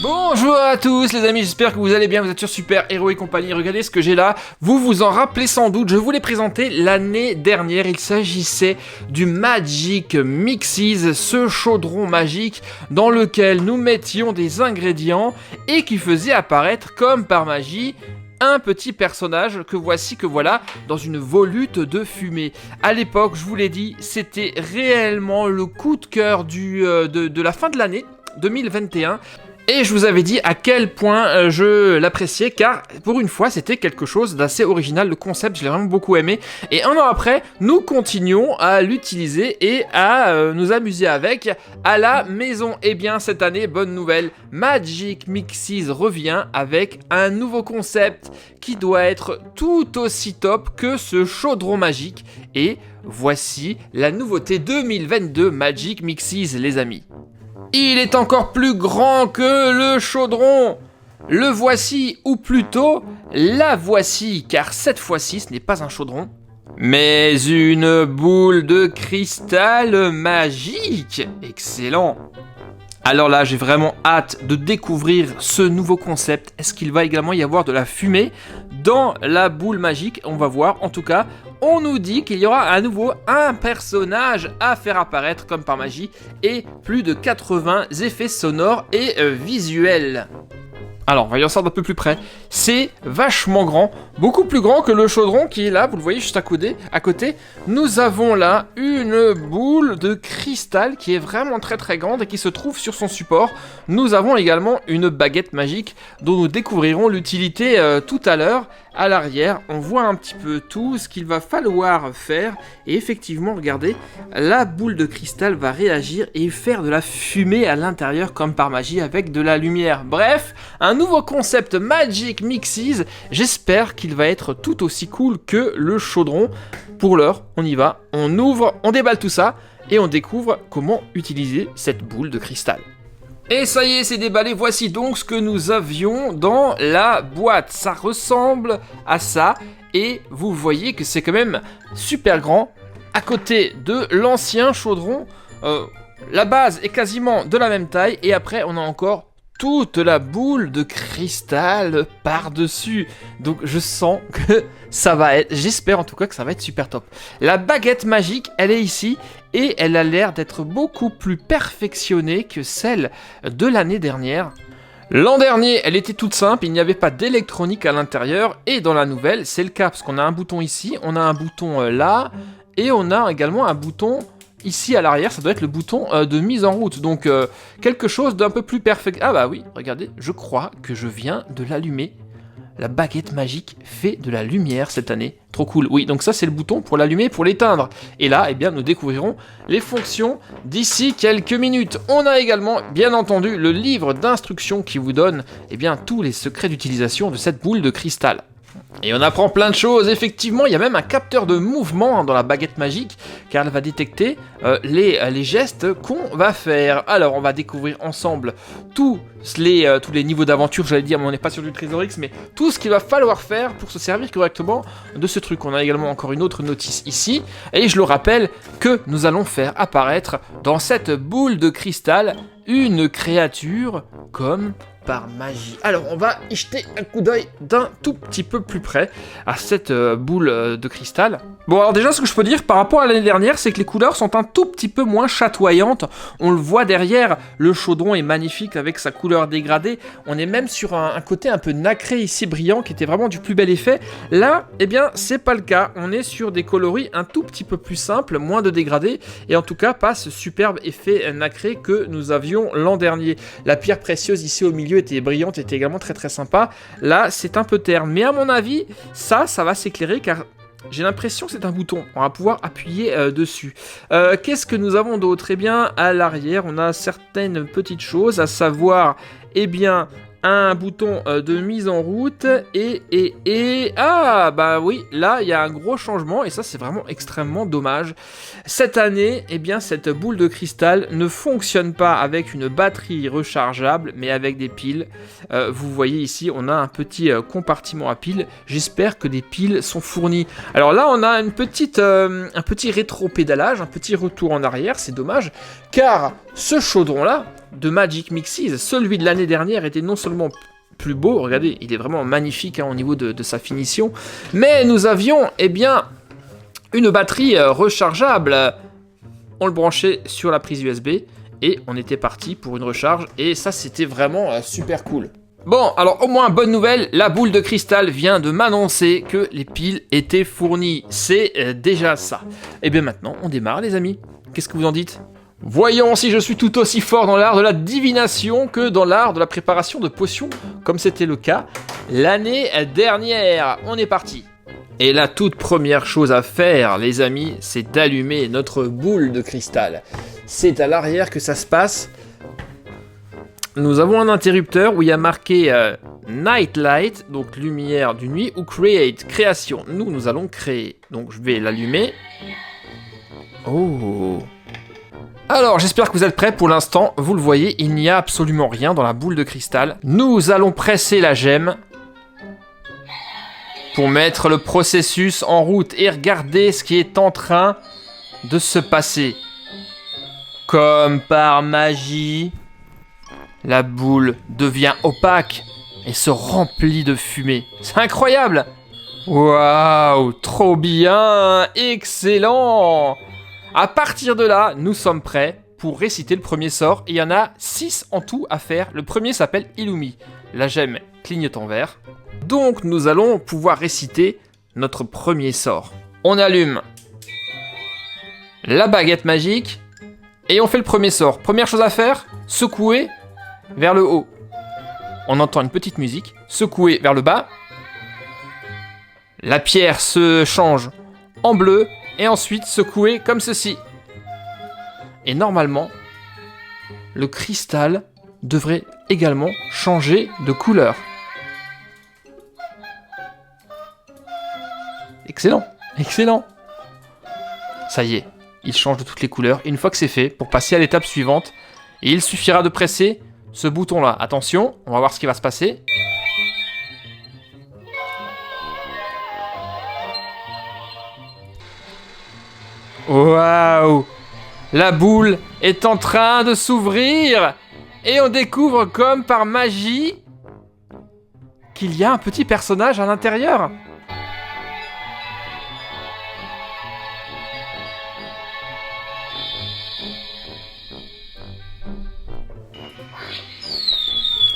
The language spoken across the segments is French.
Bonjour à tous les amis, j'espère que vous allez bien, vous êtes sur Super Héros et compagnie. Regardez ce que j'ai là, vous vous en rappelez sans doute, je vous l'ai présenté l'année dernière. Il s'agissait du Magic Mixes, ce chaudron magique dans lequel nous mettions des ingrédients et qui faisait apparaître comme par magie un petit personnage que voilà dans une volute de fumée. À l'époque, je vous l'ai dit, c'était réellement le coup de cœur de la fin de l'année 2021. Et je vous avais dit à quel point je l'appréciais, car pour une fois c'était quelque chose d'assez original, le concept je l'ai vraiment beaucoup aimé. Et un an après, nous continuons à l'utiliser et à nous amuser avec à la maison. Et bien cette année, bonne nouvelle, Magic Mixes revient avec un nouveau concept qui doit être tout aussi top que ce chaudron magique. Et voici la nouveauté 2022 Magic Mixes les amis. Il est encore plus grand que le chaudron. Le voici, ou plutôt la voici, car cette fois-ci ce n'est pas un chaudron, mais une boule de cristal magique. Excellent. Alors là, j'ai vraiment hâte de découvrir ce nouveau concept. Est-ce qu'il va également y avoir de la fumée dans la boule magique? On va voir. En tout cas, on nous dit qu'il y aura à nouveau un personnage à faire apparaître comme par magie et plus de 80 effets sonores et visuels. Alors, on va y en sortir d'un peu plus près. C'est vachement grand, beaucoup plus grand que le chaudron qui est là, vous le voyez juste à côté. Nous avons là une boule de cristal qui est vraiment très très grande et qui se trouve sur son support. Nous avons également une baguette magique dont nous découvrirons l'utilité tout à l'heure. À l'arrière, on voit un petit peu tout ce qu'il va falloir faire. Et effectivement, regardez, la boule de cristal va réagir et faire de la fumée à l'intérieur comme par magie avec de la lumière. Bref, un nouveau concept Magic Mixes. J'espère qu'il va être tout aussi cool que le chaudron. Pour l'heure, on y va, on ouvre, on déballe tout ça et on découvre comment utiliser cette boule de cristal. Et ça y est, c'est déballé, voici donc ce que nous avions dans la boîte. Ça ressemble à ça, et vous voyez que c'est quand même super grand. À côté de l'ancien chaudron, la base est quasiment de la même taille, et après on a encore toute la boule de cristal par-dessus. Donc je sens que ça va être, j'espère en tout cas que ça va être super top. La baguette magique, elle est ici et elle a l'air d'être beaucoup plus perfectionnée que celle de l'année dernière. L'an dernier, elle était toute simple, il n'y avait pas d'électronique à l'intérieur, et dans la nouvelle, c'est le cas parce qu'on a un bouton ici, on a un bouton là, et on a également un bouton ici à l'arrière. Ça doit être le bouton de mise en route, donc quelque chose d'un peu plus perfect. Ah bah oui, regardez, je crois que je viens de l'allumer. La baguette magique fait de la lumière cette année, trop cool. Oui, donc ça c'est le bouton pour l'allumer, pour l'éteindre. Et là, eh bien, nous découvrirons les fonctions d'ici quelques minutes. On a également, bien entendu, le livre d'instructions qui vous donne, eh bien, tous les secrets d'utilisation de cette boule de cristal. Et on apprend plein de choses, effectivement, il y a même un capteur de mouvement dans la baguette magique, car elle va détecter les gestes qu'on va faire. Alors, on va découvrir ensemble tous les niveaux d'aventure, j'allais dire, mais on n'est pas sur du Trésor X, mais tout ce qu'il va falloir faire pour se servir correctement de ce truc. On a également encore une autre notice ici, et je le rappelle que nous allons faire apparaître dans cette boule de cristal une créature comme par magie. Alors, on va y jeter un coup d'œil d'un tout petit peu plus près à cette boule de cristal. Bon, alors déjà, ce que je peux dire par rapport à l'année dernière, c'est que les couleurs sont un tout petit peu moins chatoyantes. On le voit derrière, le chaudron est magnifique avec sa couleur dégradée. On est même sur un côté un peu nacré ici, brillant, qui était vraiment du plus bel effet. Là, eh bien, c'est pas le cas. On est sur des coloris un tout petit peu plus simples, moins de dégradés, et en tout cas, pas ce superbe effet nacré que nous avions l'an dernier. La pierre précieuse ici au milieu était brillante, était également très très sympa. Là, c'est un peu terne, mais à mon avis, ça va s'éclairer car j'ai l'impression que c'est un bouton. On va pouvoir appuyer dessus. Qu'est-ce que nous avons d'autre? Eh bien, à l'arrière, on a certaines petites choses, à savoir, eh bien, un bouton de mise en route ah bah oui, là il y a un gros changement et ça c'est vraiment extrêmement dommage. Cette année, eh bien cette boule de cristal ne fonctionne pas avec une batterie rechargeable mais avec des piles. Vous voyez ici on a un petit compartiment à piles. J'espère que des piles sont fournies. Alors là on a un petit rétro-pédalage, un petit retour en arrière, c'est dommage car ce chaudron là de Magic Mixies. Celui de l'année dernière était non seulement plus beau, regardez, il est vraiment magnifique hein, au niveau de sa finition, mais nous avions, eh bien, une batterie rechargeable. On le branchait sur la prise USB et on était parti pour une recharge et ça c'était vraiment super cool. Bon, alors au moins bonne nouvelle, la boule de cristal vient de m'annoncer que les piles étaient fournies. C'est déjà ça. Et bien maintenant, on démarre les amis. Qu'est-ce que vous en dites ? Voyons si je suis tout aussi fort dans l'art de la divination que dans l'art de la préparation de potions, comme c'était le cas l'année dernière. On est parti. Et la toute première chose à faire, les amis, c'est d'allumer notre boule de cristal. C'est à l'arrière que ça se passe. Nous avons un interrupteur où il y a marqué Night Light, donc lumière du nuit, ou Create, création. Nous allons créer. Donc je vais l'allumer. Oh. Alors j'espère que vous êtes prêts. Pour l'instant, vous le voyez, il n'y a absolument rien dans la boule de cristal. Nous allons presser la gemme pour mettre le processus en route et regarder ce qui est en train de se passer. Comme par magie, la boule devient opaque et se remplit de fumée. C'est incroyable! Waouh, trop bien! Excellent! À partir de là, nous sommes prêts pour réciter le premier sort. Il y en a 6 en tout à faire. Le premier s'appelle Illumi. La gemme clignote en vert. Donc nous allons pouvoir réciter notre premier sort. On allume la baguette magique et on fait le premier sort. Première chose à faire, secouer vers le haut. On entend une petite musique, secouer vers le bas. La pierre se change en bleu et ensuite secouer comme ceci. Et normalement, le cristal devrait également changer de couleur. Excellent, excellent. Ça y est, il change de toutes les couleurs. Et une fois que c'est fait, pour passer à l'étape suivante, il suffira de presser ce bouton-là. Attention, on va voir ce qui va se passer. Waouh! La boule est en train de s'ouvrir et on découvre comme par magie qu'il y a un petit personnage à l'intérieur.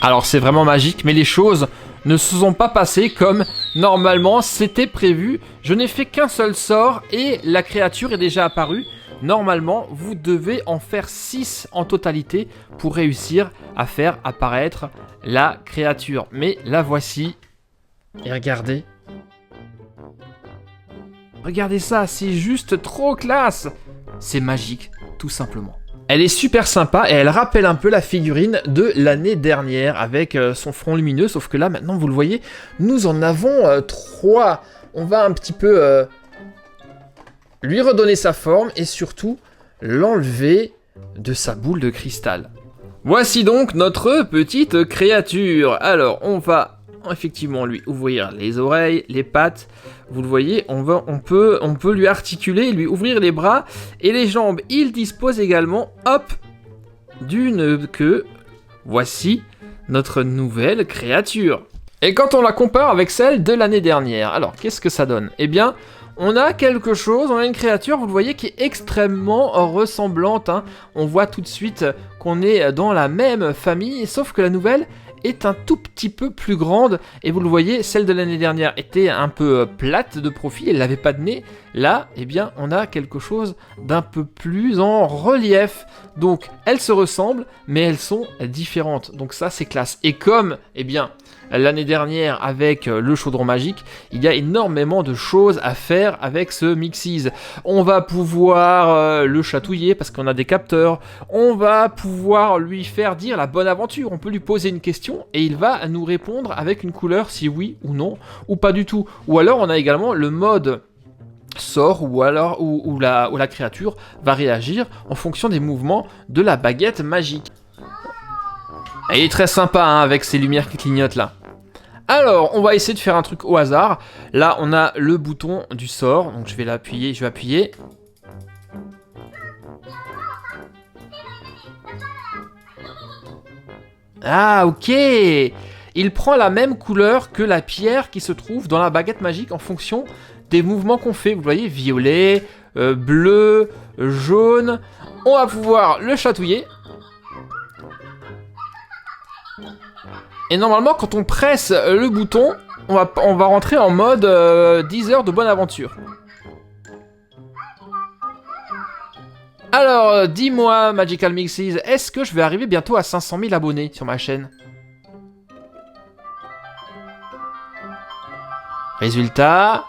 Alors c'est vraiment magique, mais les choses ne se sont pas passées comme normalement c'était prévu. Je n'ai fait qu'un seul sort et la créature est déjà apparue. Normalement, vous devez en faire 6 en totalité pour réussir à faire apparaître la créature. Mais la voici. Et regardez. Regardez ça, c'est juste trop classe. C'est magique, tout simplement. Elle est super sympa et elle rappelle un peu la figurine de l'année dernière avec son front lumineux, sauf que là maintenant vous le voyez, nous en avons 3. On va un petit peu lui redonner sa forme et surtout l'enlever de sa boule de cristal. Voici donc notre petite créature. Alors on va effectivement lui ouvrir les oreilles, les pattes. Vous le voyez, on peut lui articuler, lui ouvrir les bras et les jambes. Il dispose également, hop, d'une queue. Voici notre nouvelle créature. Et quand on la compare avec celle de l'année dernière, alors qu'est-ce que ça donne? Eh bien, on a quelque chose, on a une créature, vous le voyez, qui est extrêmement ressemblante. Hein. On voit tout de suite qu'on est dans la même famille, sauf que la nouvelle est un tout petit peu plus grande et vous le voyez, celle de l'année dernière était un peu plate de profil, elle n'avait pas de nez. Là, eh bien, on a quelque chose d'un peu plus en relief. Donc, elles se ressemblent, mais elles sont différentes. Donc ça, c'est classe. Et comme, eh bien, l'année dernière avec le chaudron magique, il y a énormément de choses à faire avec ce Mixies. On va pouvoir le chatouiller parce qu'on a des capteurs. On va pouvoir lui faire dire la bonne aventure. On peut lui poser une question et il va nous répondre avec une couleur si oui ou non ou pas du tout. Ou alors on a également le mode sort ou alors où la créature va réagir en fonction des mouvements de la baguette magique. Et il est très sympa hein, avec ces lumières qui clignotent là. Alors, on va essayer de faire un truc au hasard. Là, on a le bouton du sort. Donc, je vais l'appuyer, je vais appuyer. Ah, ok. Il prend la même couleur que la pierre qui se trouve dans la baguette magique en fonction des mouvements qu'on fait. Vous voyez, violet, bleu, jaune. On va pouvoir le chatouiller. Et normalement, quand on presse le bouton, on va rentrer en mode 10 heures de bonne aventure. Alors, dis-moi, Magical Mixies, est-ce que je vais arriver bientôt à 500 000 abonnés sur ma chaîne? Résultat...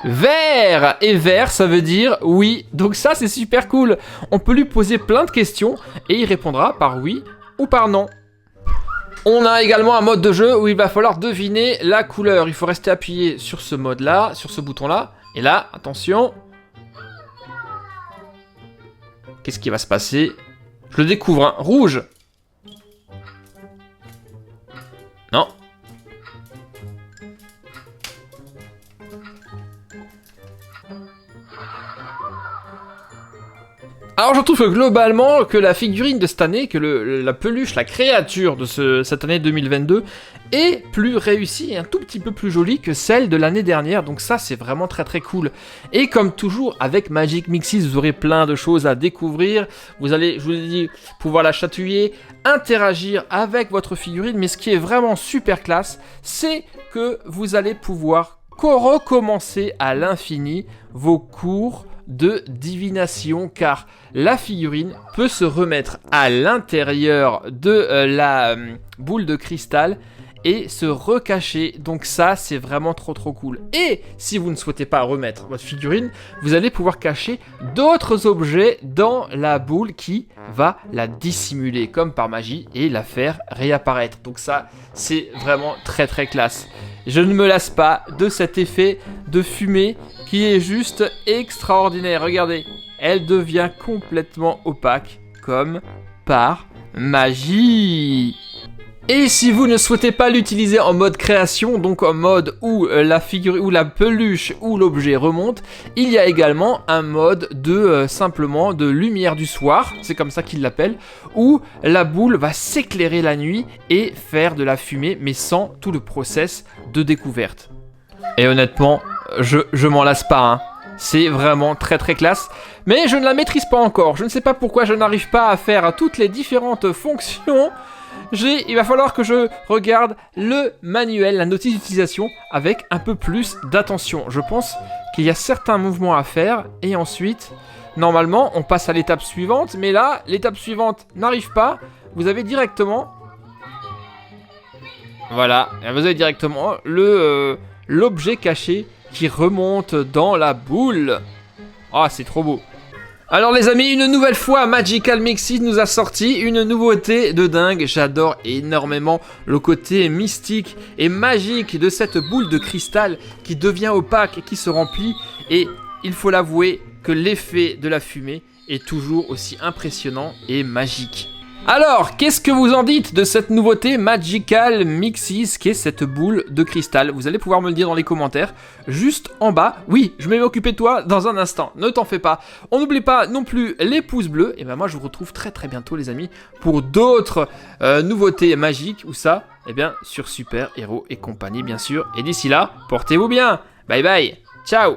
vert! Et vert, ça veut dire oui. Donc ça, c'est super cool. On peut lui poser plein de questions et il répondra par oui ou par non. On a également un mode de jeu où il va falloir deviner la couleur. Il faut rester appuyé sur ce mode-là, sur ce bouton-là. Et là, attention... Qu'est-ce qui va se passer? Je le découvre, hein. Rouge. Non. Alors je trouve que globalement que la figurine de cette année, que la peluche, la créature de cette année 2022 est plus réussie et un tout petit peu plus jolie que celle de l'année dernière. Donc ça c'est vraiment très très cool. Et comme toujours avec Magic Mixies, vous aurez plein de choses à découvrir. Vous allez, je vous l'ai dit, pouvoir la chatouiller, interagir avec votre figurine. Mais ce qui est vraiment super classe, c'est que vous allez pouvoir recommencer à l'infini vos cours de divination, car la figurine peut se remettre à l'intérieur de la boule de cristal et se recacher. Donc ça, c'est vraiment trop cool. Et si vous ne souhaitez pas remettre votre figurine, vous allez pouvoir cacher d'autres objets dans la boule qui va la dissimuler comme par magie et la faire réapparaître. Donc ça, c'est vraiment très classe. Je ne me lasse pas de cet effet de fumée qui est juste extraordinaire. Regardez, elle devient complètement opaque comme par magie. Et si vous ne souhaitez pas l'utiliser en mode création, donc en mode où la figure, où la peluche ou l'objet remonte, il y a également un mode de simplement de lumière du soir, c'est comme ça qu'il l'appelle, où la boule va s'éclairer la nuit et faire de la fumée, mais sans tout le process de découverte. Et honnêtement, je m'en lasse pas, hein. C'est vraiment très classe, mais je ne la maîtrise pas encore. Je ne sais pas pourquoi je n'arrive pas à faire toutes les différentes fonctions. Il va falloir que je regarde le manuel, la notice d'utilisation avec un peu plus d'attention. Je pense qu'il y a certains mouvements à faire et ensuite, normalement, on passe à l'étape suivante. Mais là, l'étape suivante n'arrive pas. Vous avez directement... Voilà, vous avez directement l'objet caché qui remonte dans la boule. Ah, c'est trop beau. Alors les amis, une nouvelle fois, Magical Mixies nous a sorti une nouveauté de dingue. J'adore énormément le côté mystique et magique de cette boule de cristal qui devient opaque et qui se remplit. Et il faut l'avouer que l'effet de la fumée est toujours aussi impressionnant et magique. Alors, qu'est-ce que vous en dites de cette nouveauté Magical Mixies qui est cette boule de cristal? Vous allez pouvoir me le dire dans les commentaires, juste en bas. Oui, je vais m'occuper de toi dans un instant, ne t'en fais pas. On n'oublie pas non plus les pouces bleus. Et ben moi, je vous retrouve très bientôt les amis pour d'autres nouveautés magiques ou ça, eh bien, sur Super Héros et compagnie bien sûr. Et d'ici là, portez-vous bien. Bye bye, ciao.